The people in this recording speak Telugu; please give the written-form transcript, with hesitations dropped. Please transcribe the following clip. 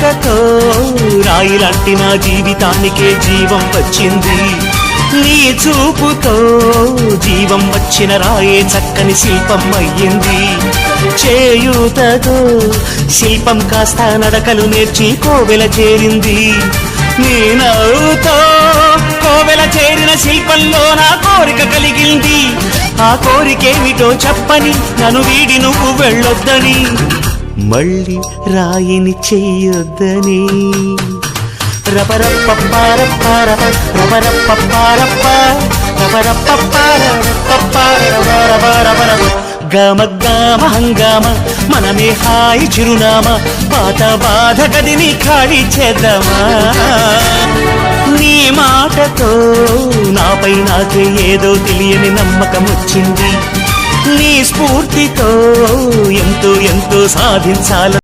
మాటతో రాయిలాంటి నా జీవితానికే జీవం వచ్చింది. నీ చూపుతో జీవం వచ్చిన రాయే చక్కని శిల్పం అయ్యింది. చేయూతతో శిల్పం కాస్త నడకలు నేర్చి కోవెల చేరింది. నీ నవ్వుతో కోవెల చేరిన శిల్పంలో నా కోరిక కలిగింది. ఆ కోరికేమిటో చెప్పని నన్ను వీడి నువ్వు వెళ్ళొద్దని, మళ్ళీ రాయిని చెయ్యొద్దని. రపరప్పపారప్పారప రపరప్పపారప్ప రపరప్పపారపపారపపారపపారపపారప గమ గమ హంగామ మనమే హాయి చిరునామా, పాత బాధ గదిని ఖాళీ చేద్దామా. నీ మాటతో నాపై నాకే ఏదో తెలియని నమ్మకం వచ్చింది. నీ స్ఫూర్తితో ఎంతో ఎంతో సాధించాల